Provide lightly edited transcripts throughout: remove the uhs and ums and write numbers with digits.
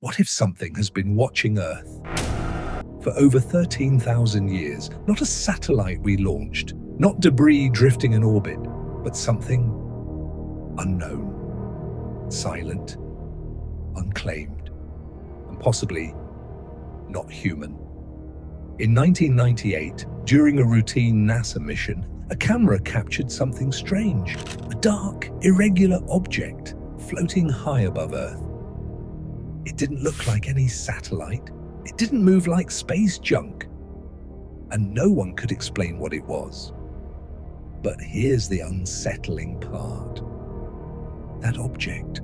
What if something has been watching Earth for over 13,000 years? Not a satellite we launched, not debris drifting in orbit, but something unknown, silent, unclaimed, and possibly not human. In 1998, during a routine NASA mission, a camera captured something strange, a dark, irregular object floating high above Earth. It didn't look like any satellite. It didn't move like space junk. And no one could explain what it was. But here's the unsettling part. That object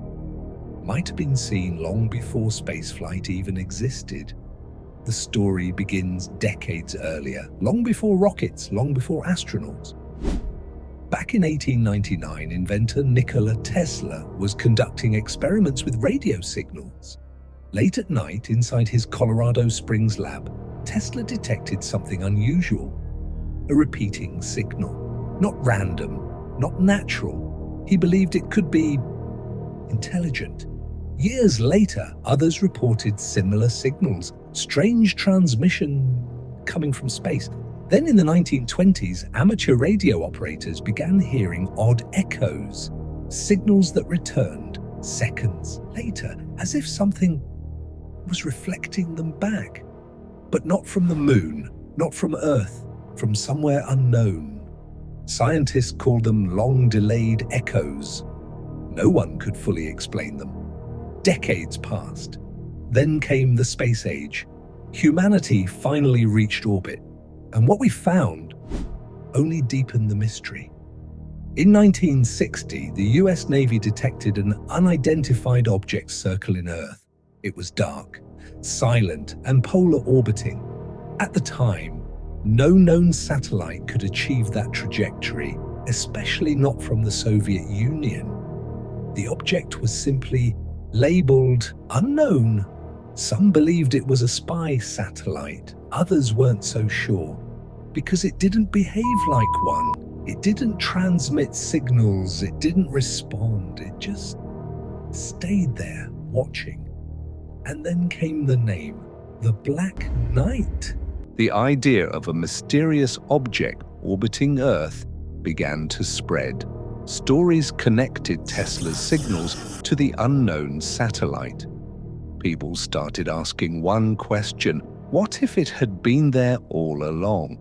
might have been seen long before spaceflight even existed. The story begins decades earlier, long before rockets, long before astronauts. Back in 1899, inventor Nikola Tesla was conducting experiments with radio signals. Late at night, inside his Colorado Springs lab, Tesla detected something unusual. A repeating signal. Not random, not natural. He believed it could be intelligent. Years later, others reported similar signals, strange transmission coming from space. Then in the 1920s, amateur radio operators began hearing odd echoes, signals that returned seconds later, as if something was reflecting them back. But not from the moon, not from Earth, from somewhere unknown. Scientists called them long-delayed echoes. No one could fully explain them. Decades passed. Then came the space age. Humanity finally reached orbit, and what we found only deepened the mystery. In 1960, the US Navy detected an unidentified object circling Earth. It was dark, silent, and polar orbiting. At the time, no known satellite could achieve that trajectory, especially not from the Soviet Union. The object was simply labeled unknown. Some believed it was a spy satellite. Others weren't so sure, because it didn't behave like one. It didn't transmit signals. It didn't respond. It just stayed there, watching. And then came the name, the Black Knight. The idea of a mysterious object orbiting Earth began to spread. Stories connected Tesla's signals to the unknown satellite. People started asking one question: what if it had been there all along?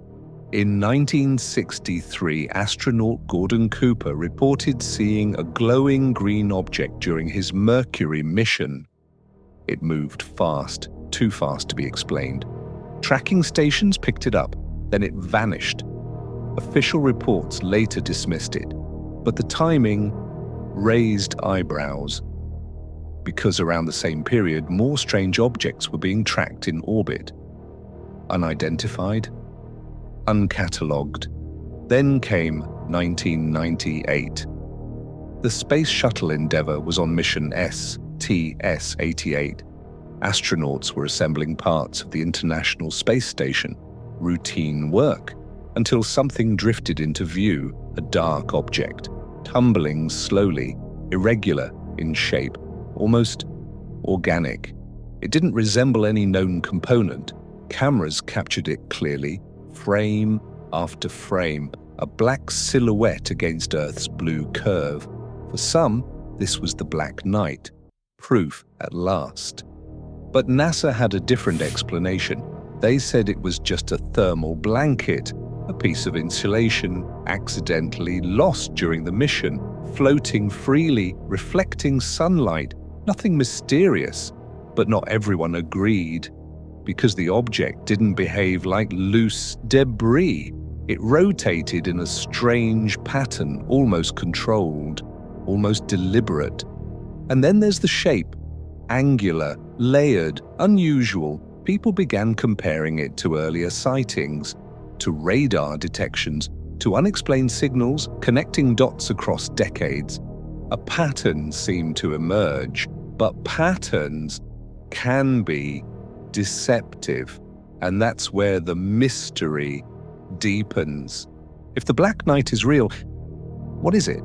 In 1963, astronaut Gordon Cooper reported seeing a glowing green object during his Mercury mission. It moved fast, too fast to be explained. Tracking stations picked it up, then it vanished. Official reports later dismissed it, but the timing raised eyebrows, because around the same period, more strange objects were being tracked in orbit. Unidentified, uncatalogued. Then came 1998. The Space Shuttle Endeavour was on mission STS-88. Astronauts were assembling parts of the International Space Station. Routine work, until something drifted into view, a dark object, tumbling slowly, irregular in shape, almost organic. It didn't resemble any known component. Cameras captured it clearly, frame after frame, a black silhouette against Earth's blue curve. For some, this was the Black Knight, proof at last. But NASA had a different explanation. They said it was just a thermal blanket, a piece of insulation accidentally lost during the mission, floating freely, reflecting sunlight. Nothing mysterious, but not everyone agreed, because the object didn't behave like loose debris. It rotated in a strange pattern, almost controlled, almost deliberate. And then there's the shape, angular, layered, unusual. People began comparing it to earlier sightings, to radar detections, to unexplained signals, connecting dots across decades. A pattern seemed to emerge, but patterns can be deceptive, and that's where the mystery deepens. If the Black Knight is real, what is it?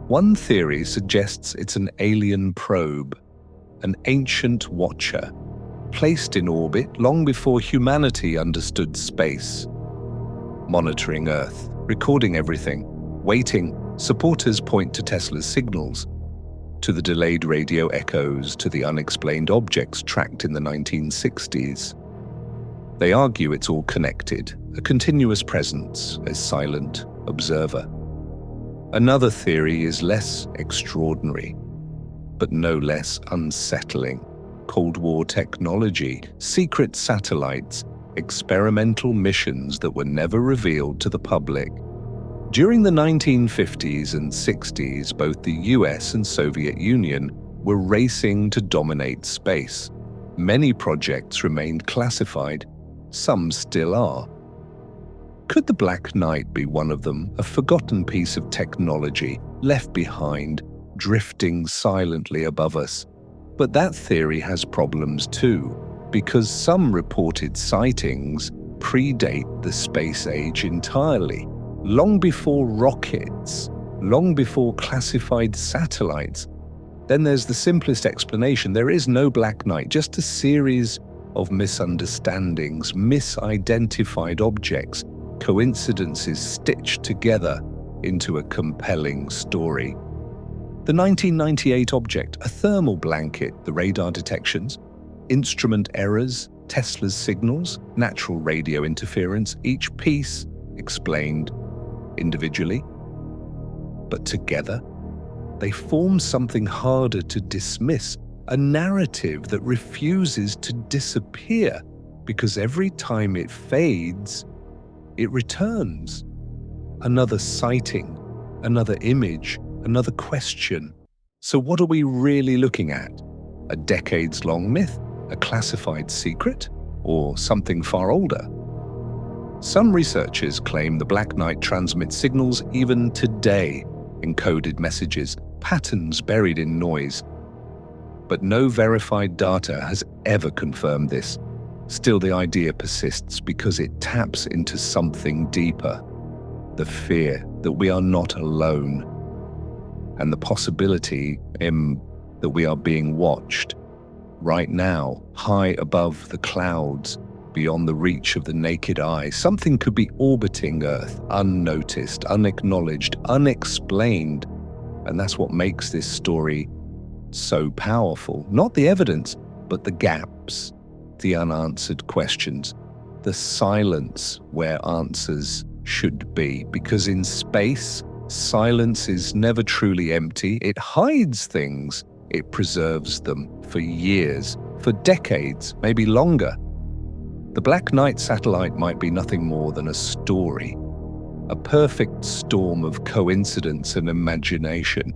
One theory suggests it's an alien probe, an ancient watcher, placed in orbit long before humanity understood space. Monitoring Earth, recording everything, waiting, supporters point to Tesla's signals, to the delayed radio echoes, to the unexplained objects tracked in the 1960s. They argue it's all connected, a continuous presence, a silent observer. Another theory is less extraordinary, but no less unsettling. Cold War technology, secret satellites, experimental missions that were never revealed to the public. During the 1950s and 60s, both the US and Soviet Union were racing to dominate space. Many projects remained classified, some still are. Could the Black Knight be one of them, a forgotten piece of technology, left behind, drifting silently above us? But that theory has problems too, because some reported sightings predate the space age entirely, long before rockets, long before classified satellites. Then there's the simplest explanation. There is no Black Knight, just a series of misunderstandings, misidentified objects, coincidences stitched together into a compelling story. The 1998 object, a thermal blanket, the radar detections, instrument errors, Tesla's signals, natural radio interference, each piece explained individually. But together, they form something harder to dismiss, a narrative that refuses to disappear, because every time it fades, it returns. Another sighting, another image, another question. So what are we really looking at? A decades-long myth? A classified secret? Or something far older? Some researchers claim the Black Knight transmits signals even today, encoded messages, patterns buried in noise. But no verified data has ever confirmed this. Still, the idea persists because it taps into something deeper. The fear that we are not alone, and the possibility that we are being watched. Right now, high above the clouds, beyond the reach of the naked eye, something could be orbiting Earth, unnoticed, unacknowledged, unexplained. And that's what makes this story so powerful. Not the evidence, but the gaps, the unanswered questions, the silence where answers should be. Because in space, silence is never truly empty. It hides things. It preserves them for years, for decades, maybe longer. The Black Knight satellite might be nothing more than a story, a perfect storm of coincidence and imagination.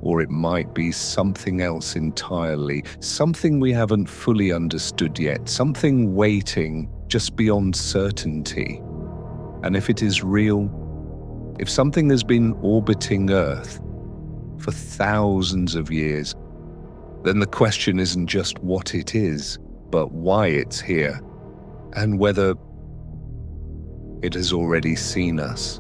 Or it might be something else entirely, something we haven't fully understood yet, something waiting just beyond certainty. And if it is real, if something has been orbiting Earth for thousands of years, then the question isn't just what it is, but why it's here, and whether it has already seen us.